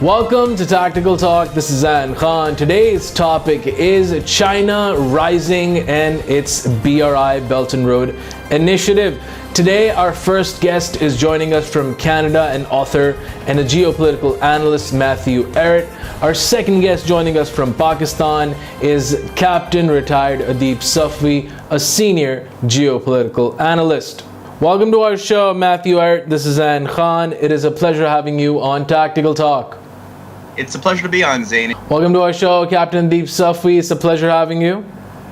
Welcome to Tactical Talk. This is Zain Khan. Today's topic is China rising and its BRI Belt and Road Initiative. Today, our first guest is joining us from Canada, an author and a geopolitical analyst, Matthew Ehret. Our second guest joining us from Pakistan is Captain retired Adeeb Safvi, a senior geopolitical analyst. Welcome to our show, Matthew Ehret. This is Zain Khan. It is a pleasure having you on Tactical Talk. It's a pleasure to be on, Zain. Welcome to our show, Captain Adeeb Safvi. It's a pleasure having you.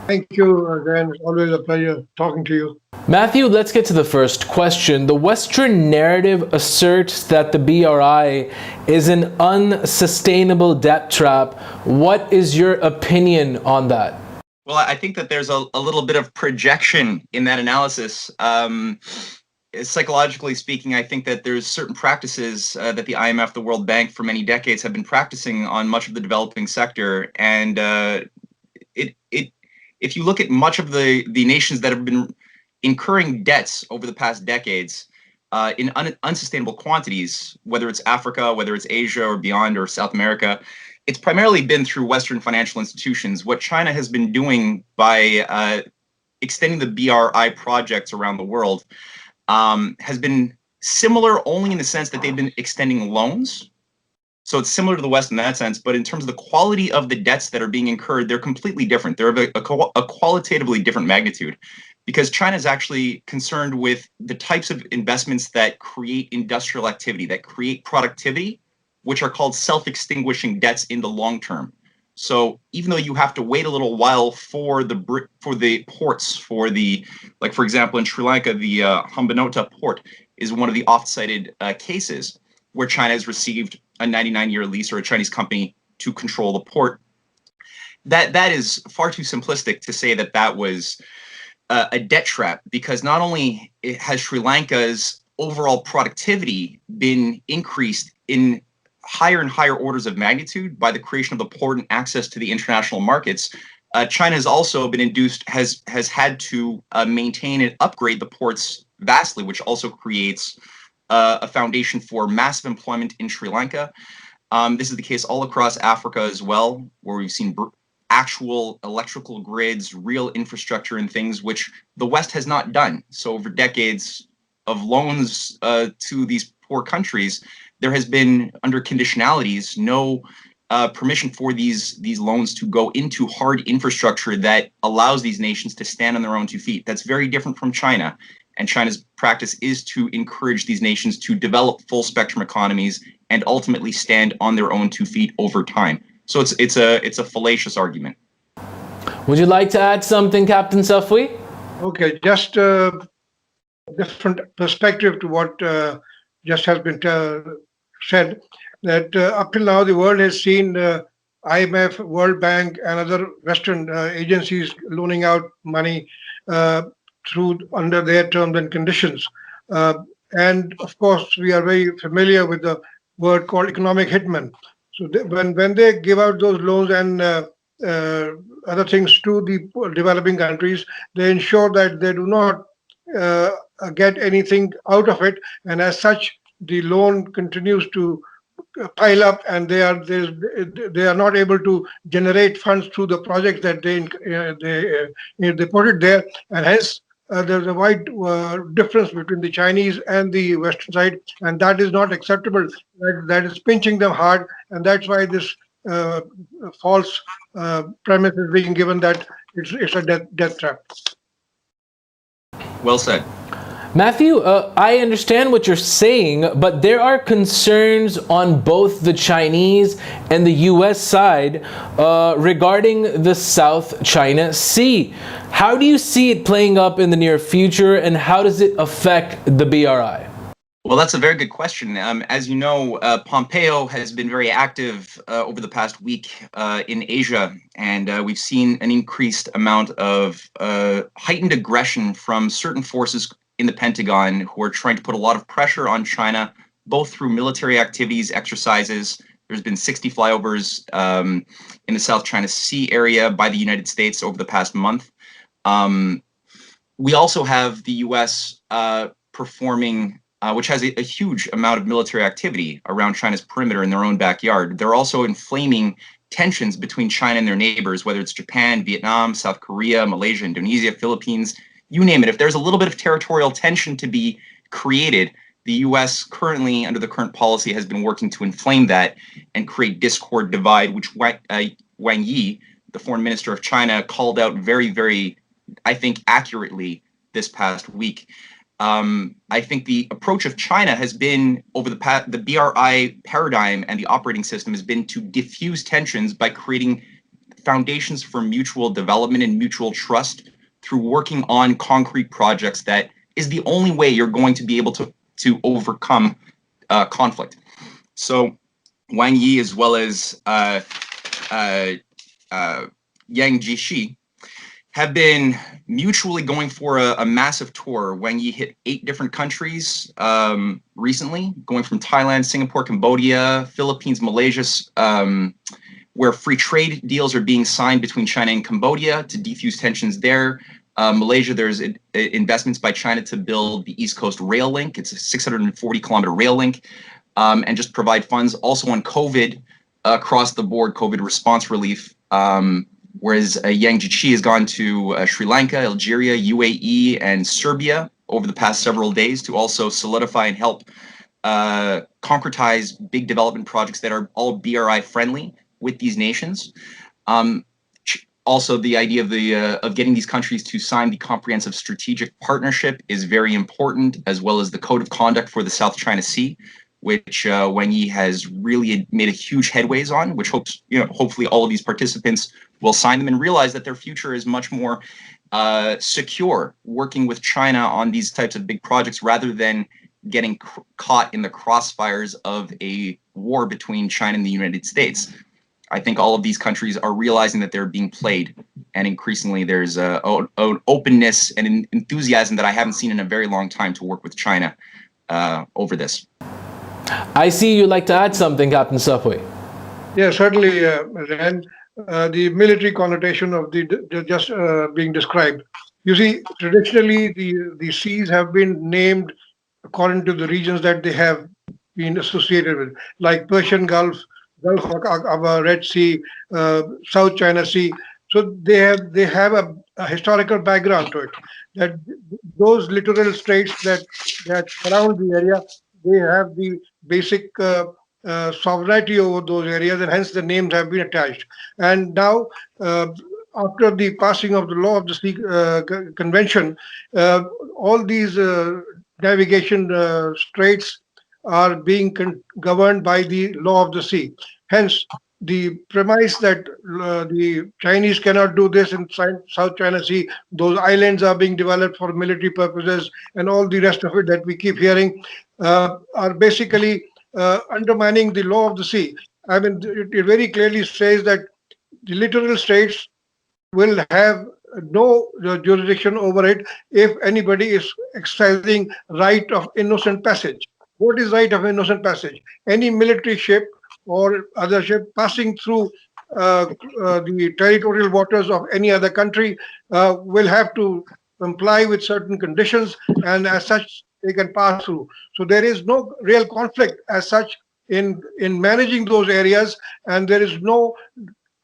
Thank you, Zain. It's always a pleasure talking to you. Matthew, let's get to the first question. The Western narrative asserts that the BRI is an unsustainable debt trap. What is your opinion on that? Well, I think that there's a little bit of projection in that analysis. Psychologically speaking, I think that there's certain practices that the IMF, the World Bank, for many decades have been practicing on much of the developing sector. And if you look at much of the nations that have been incurring debts over the past decades in unsustainable quantities, whether it's Africa, whether it's Asia or beyond, or South America, it's primarily been through Western financial institutions. What China has been doing by extending the BRI projects around the world has been similar only in the sense that they've been extending loans. So it's similar to the West in that sense, but in terms of the quality of the debts that are being incurred, they're completely different. They're of a qualitatively different magnitude, because China is actually concerned with the types of investments that create industrial activity, that create productivity, which are called self-extinguishing debts in the long term. So even though you have to wait a little while for the ports, for example, in Sri Lanka, the Hambantota port is one of the oft-cited cases where China has received a 99-year lease, or a Chinese company, to control the port. That is far too simplistic to say that was a debt trap, because not only has Sri Lanka's overall productivity been increased in higher and higher orders of magnitude by the creation of the port and access to the international markets, China has also been has had to maintain and upgrade the ports vastly, which also creates a foundation for massive employment in Sri Lanka. This is the case all across Africa as well, where we've seen actual electrical grids, real infrastructure and things which the West has not done. So over decades of loans to these poor countries, there has been, under conditionalities, no permission for these loans to go into hard infrastructure that allows these nations to stand on their own 2 feet. That's very different from China. And China's practice is to encourage these nations to develop full spectrum economies and ultimately stand on their own 2 feet over time. So it's a fallacious argument. Would you like to add something, Captain Safvi? Okay, just a different perspective to what just has been said, that up till now the world has seen IMF, World Bank and other Western agencies loaning out money under their terms and conditions. And of course, we are very familiar with the word called economic hitmen. So when they give out those loans and other things to the developing countries, they ensure that they do not get anything out of it, and as such, the loan continues to pile up, and they are not able to generate funds through the projects that they put it there, and hence there's a wide difference between the Chinese and the Western side, and that is not acceptable. That is pinching them hard, and that's why this false premise is being given that it's a death trap. Well said. Matthew, I understand what you're saying, but there are concerns on both the Chinese and the U.S. side regarding the South China Sea. How do you see it playing up in the near future, and how does it affect the BRI? Well, that's a very good question. As you know, Pompeo has been very active over the past week in Asia, and we've seen an increased amount of heightened aggression from certain forces in the Pentagon who are trying to put a lot of pressure on China, both through military activities, exercises. There's been 60 flyovers in the South China Sea area by the United States over the past month. We also have the U.S. performing which has a huge amount of military activity around China's perimeter in their own backyard. They're also inflaming tensions between China and their neighbors, whether it's Japan, Vietnam, South Korea, Malaysia, Indonesia, Philippines, you name it. If there's a little bit of territorial tension to be created, the U.S. currently, under the current policy, has been working to inflame that and create discord, divide, which Wang Yi, the foreign minister of China, called out very, very, I think, accurately this past week. I think the approach of China has been, over the BRI paradigm and the operating system, has been to diffuse tensions by creating foundations for mutual development and mutual trust through working on concrete projects. That is the only way you're going to be able to overcome conflict. So Wang Yi, as well as Yang Jiechi, have been mutually going for a massive tour. Wang Yi hit 8 different countries recently, going from Thailand, Singapore, Cambodia, Philippines, Malaysia, where free trade deals are being signed between China and Cambodia to defuse tensions there. Malaysia, there's investments by China to build the East Coast rail link. It's a 640-kilometer rail link, and just provide funds also on COVID, across the board COVID response relief. Whereas Yang Jiechi has gone to Sri Lanka, Algeria, UAE, and Serbia over the past several days to also solidify and help concretize big development projects that are all BRI friendly with these nations. Also, the idea of getting these countries to sign the Comprehensive Strategic Partnership is very important, as well as the Code of Conduct for the South China Sea, which Wang Yi has really made a huge headways on, which hopefully all of these participants will sign them and realize that their future is much more secure working with China on these types of big projects, rather than getting caught in the crossfires of a war between China and the United States. I think all of these countries are realizing that they're being played, and increasingly there's an openness and an enthusiasm that I haven't seen in a very long time to work with China over this. I see you'd like to add something, Captain Safvi. Yeah, certainly, Zain. The military connotation of the just being described. You see, traditionally the seas have been named according to the regions that they have been associated with, like Persian Gulf, Gulf of Red Sea, South China Sea. So they have a historical background to it. That those littoral states that surround the area, they have the basic sovereignty over those areas, and hence the names have been attached. And now, after the passing of the Law of the Sea Convention, all these navigation straits are being governed by the Law of the Sea. Hence, the premise that the Chinese cannot do this in South China Sea, those islands are being developed for military purposes, and all the rest of it that we keep hearing, are basically undermining the law of the sea. I mean, it very clearly says that the littoral states will have no jurisdiction over it if anybody is exercising right of innocent passage. What is right of innocent passage? Any military ship or other ship passing through the territorial waters of any other country will have to comply with certain conditions, and as such they can pass through. So there is no real conflict as such in managing those areas, and there is no,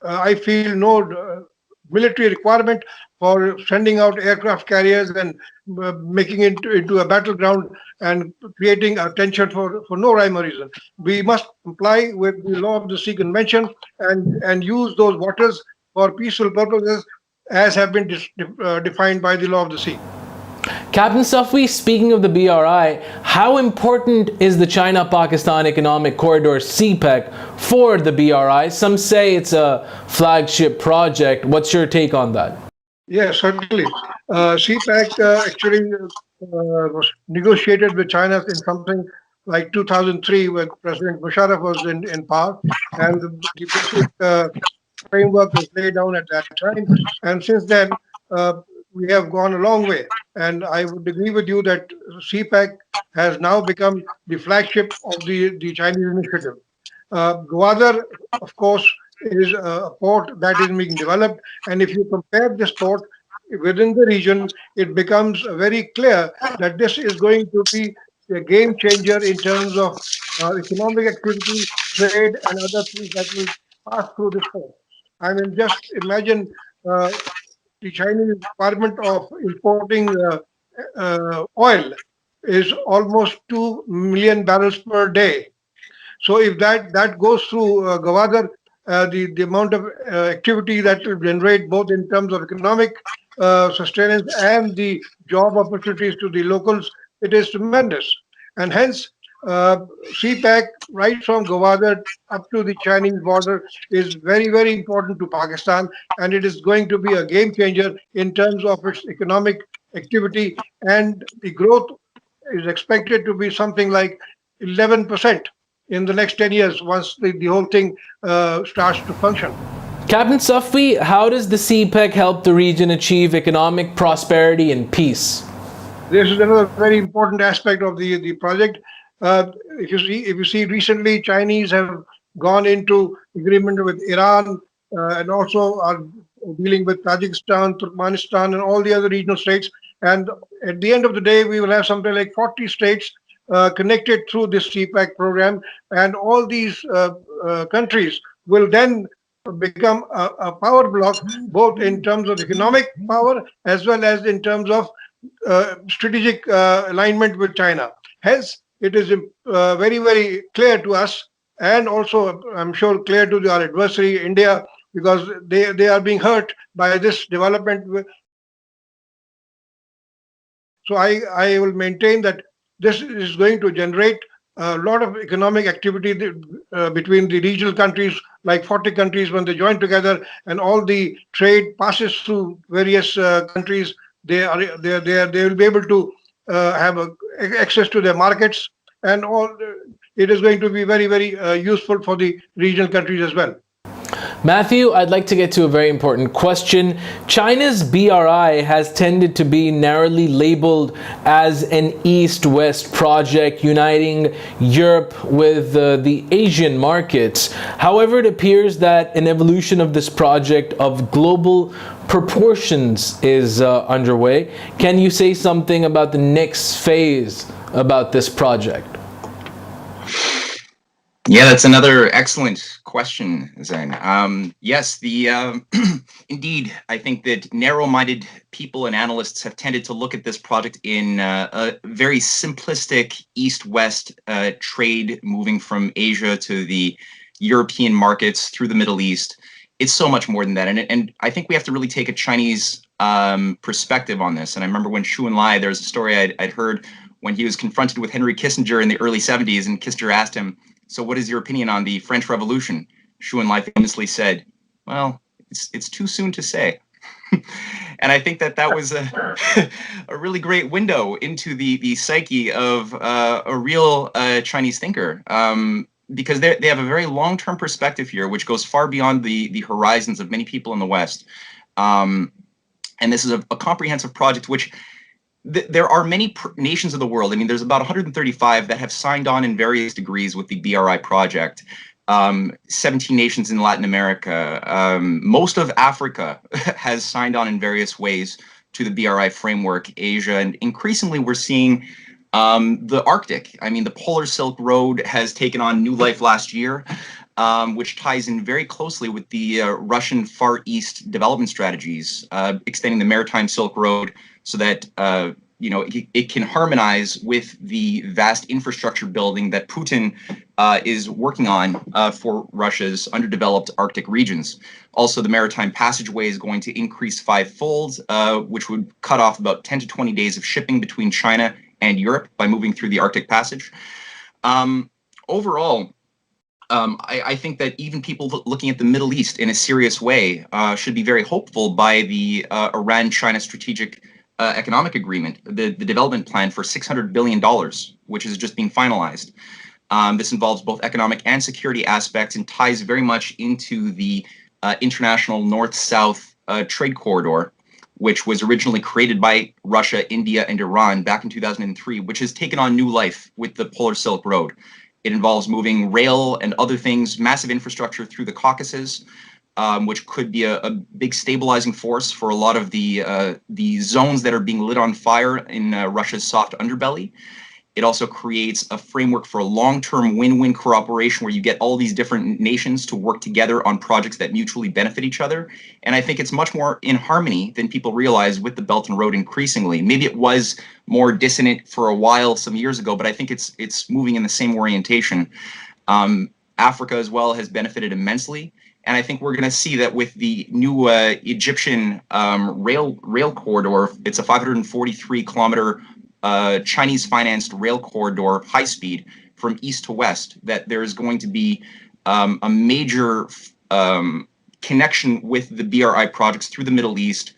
I feel, no military requirement for sending out aircraft carriers and making it into a battleground and creating a tension for no rhyme or reason. We must comply with the Law of the Sea Convention and use those waters for peaceful purposes as have been defined by the Law of the Sea. Captain Safvi, speaking of the BRI, how important is the China-Pakistan Economic Corridor CPEC for the BRI? Some say it's a flagship project. What's your take on that? Yes, certainly. CPEC actually was negotiated with China in something like 2003 when President Musharraf was in power, and the basic framework was laid down at that time. And since then, we have gone a long way. And I would agree with you that CPEC has now become the flagship of the Chinese initiative. Gwadar, of course, is a port that is being developed. And if you compare this port within the region, it becomes very clear that this is going to be a game changer in terms of economic activity, trade, and other things that will pass through this port. I mean, just imagine the Chinese requirement of importing oil is almost 2 million barrels per day. So if that goes through Gwadar, the amount of activity that will generate both in terms of economic sustenance and the job opportunities to the locals, it is tremendous. And hence, uh, CPEC right from Gwadar up to the Chinese border is very, very important to Pakistan, and it is going to be a game changer in terms of its economic activity, and the growth is expected to be something like 11% in the next 10 years once the whole thing starts to function. Captain Safvi, how does the CPEC help the region achieve economic prosperity and peace? This is another very important aspect of the project. If you see recently, Chinese have gone into agreement with Iran and also are dealing with Tajikistan, Turkmenistan, and all the other regional states. And at the end of the day, we will have something like 40 states connected through this CPEC program, and all these countries will then become a power block, both in terms of economic power as well as in terms of strategic alignment with China. Hence, it is very, very clear to us, and also, I'm sure, clear to our adversary, India, because they are being hurt by this development. So I will maintain that this is going to generate a lot of economic activity between the regional countries, like 40 countries when they join together, and all the trade passes through various countries. They will be able to have access to their markets, and all. It is going to be very, very useful for the regional countries as well. Matthew, I'd like to get to a very important question. China's BRI has tended to be narrowly labeled as an East-West project uniting Europe with the Asian markets. However, it appears that an evolution of this project of global proportions is underway. Can you say something about the next phase about this project? Yeah, that's another excellent question, Zain. Yes, indeed, I think that narrow-minded people and analysts have tended to look at this project in a very simplistic East-West trade moving from Asia to the European markets through the Middle East. It's so much more than that, and I think we have to really take a Chinese perspective on this. And I remember when Xu Enlai, there's a story I'd heard when he was confronted with Henry Kissinger in the early 70s, and Kissinger asked him, "So what is your opinion on the French Revolution?" Xu Enlai famously said, "Well, it's too soon to say." And I think that was a really great window into the psyche of a real Chinese thinker, because they have a very long-term perspective here, which goes far beyond the horizons of many people in the West. And this is a comprehensive project which there are many nations of the world. I mean, there's about 135 that have signed on in various degrees with the BRI project. 17 nations in Latin America. Most of Africa has signed on in various ways to the BRI framework, Asia, and increasingly we're seeing the Arctic. I mean, the Polar Silk Road has taken on new life last year, which ties in very closely with the Russian Far East development strategies, extending the Maritime Silk Road so that it can harmonize with the vast infrastructure building that Putin is working on for Russia's underdeveloped Arctic regions. Also, the maritime passageway is going to increase fivefold, which would cut off about 10 to 20 days of shipping between China and Europe by moving through the Arctic Passage. Overall, I think that even people looking at the Middle East in a serious way should be very hopeful by the Iran-China strategic economic agreement, the development plan for $600 billion, which is just being finalized. This involves both economic and security aspects and ties very much into the international north-south trade corridor, which was originally created by Russia, India, and Iran back in 2003, which has taken on new life with the Polar Silk Road. It involves moving rail and other things, massive infrastructure through the Caucasus, which could be a big stabilizing force for a lot of the zones that are being lit on fire in Russia's soft underbelly. It also creates a framework for a long-term win-win cooperation where you get all these different nations to work together on projects that mutually benefit each other. And I think it's much more in harmony than people realize with the Belt and Road increasingly. Maybe it was more dissonant for a while some years ago, but I think it's moving in the same orientation. Africa as well has benefited immensely. And I think we're going to see that with the new Egyptian rail corridor. It's a 543-kilometer Chinese-financed rail corridor, high speed, from east to west, that there's going to be a major connection with the BRI projects through the Middle East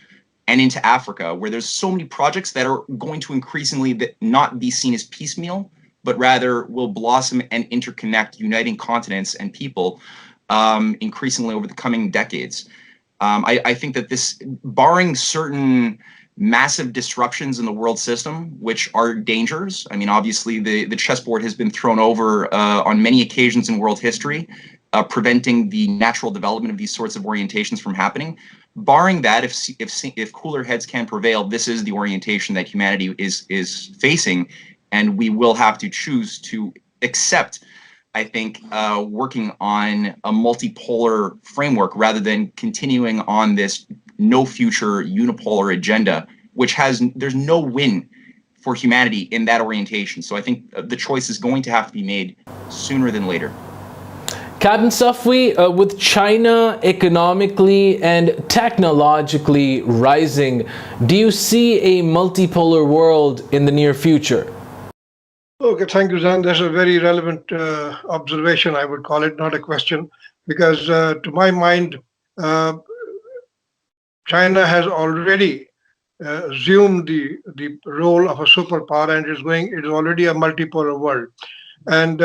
and into Africa, where there's so many projects that are going to increasingly not be seen as piecemeal, but rather will blossom and interconnect, uniting continents and people increasingly over the coming decades. I think that this, barring certain massive disruptions in the world system, which are dangers. I mean, obviously, the chessboard has been thrown over on many occasions in world history, preventing the natural development of these sorts of orientations from happening. Barring that, if cooler heads can prevail, this is the orientation that humanity is facing, and we will have to choose to accept, I think, working on a multipolar framework rather than continuing on this no future unipolar agenda, which there's no win for humanity in that orientation. So I think the choice is going to have to be made sooner than later. Captain Safvi, with China economically and technologically rising, do you see a multipolar world in the near future? Okay, thank you, Zain. That's a very relevant observation, I would call it, not a question, because to my mind, China has already assumed the role of a superpower and it is already a multipolar world. And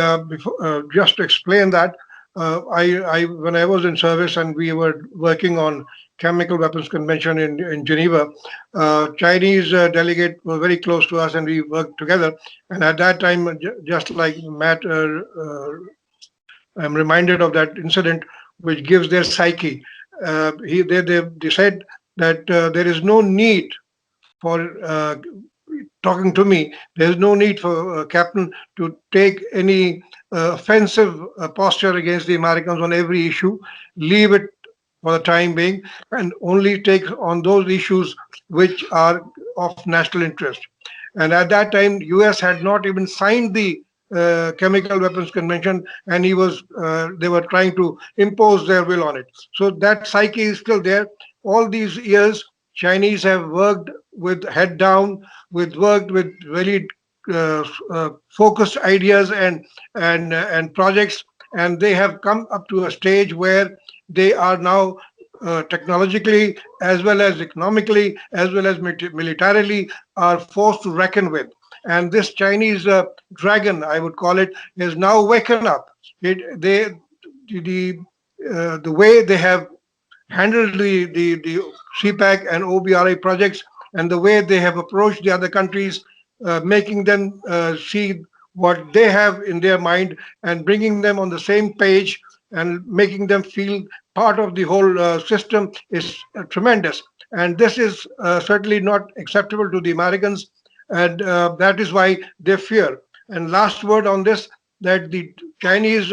just to explain that, when I was in service and we were working on Chemical Weapons Convention in Geneva, Chinese delegate were very close to us and we worked together. And at that time, just like Matt, I'm reminded of that incident which gives their psyche. They said that there is no need for talking to me. There is no need for Captain to take any offensive posture against the Americans on every issue. Leave it for the time being and only take on those issues which are of national interest. And at that time, US had not even signed the Chemical Weapons Convention, and they were trying to impose their will on it. So that psyche is still there. All these years, Chinese have worked with head down, worked with very focused ideas and projects, and they have come up to a stage where they are now technologically, as well as economically, as well as militarily, are forced to reckon with. And this Chinese dragon, I would call it, is now waken up. The way they have handled the CPAC and OBRI projects and the way they have approached the other countries, making them see what they have in their mind and bringing them on the same page and making them feel part of the whole system is tremendous. And this is certainly not acceptable to the Americans. And that is why they fear. And last word on this, that the Chinese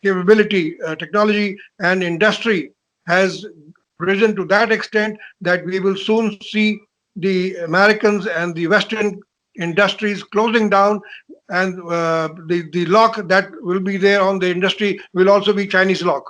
capability, technology and industry has risen to that extent that we will soon see the Americans and the Western industries closing down, and the lock that will be there on the industry will also be Chinese lock.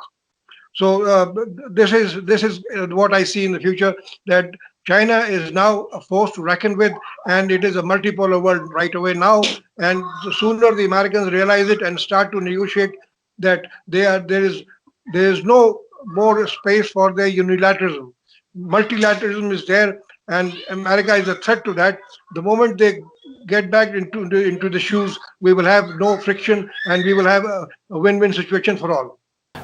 So this is what I see in the future, that China is now a force to reckon with, and it is a multipolar world right away now. And the sooner the Americans realize it and start to negotiate, that there is no more space for their unilateralism. Multilateralism is there, and America is a threat to that. The moment they get back into the shoes, we will have no friction, and we will have a win-win situation for all.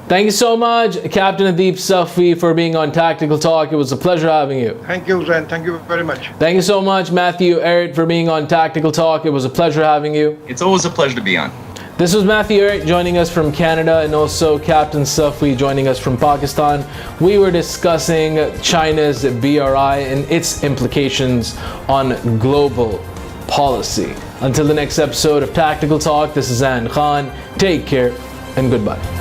Thank you so much, Captain Adeeb Safvi, for being on Tactical Talk. It was a pleasure having you. Thank you, Zain. Thank you very much. Thank you so much, Matthew Ehret, for being on Tactical Talk. It was a pleasure having you. It's always a pleasure to be on. This was Matthew Ehret joining us from Canada, and also Captain Safvi joining us from Pakistan. We were discussing China's BRI and its implications on global policy. Until the next episode of Tactical Talk, this is Zain Khan. Take care and goodbye.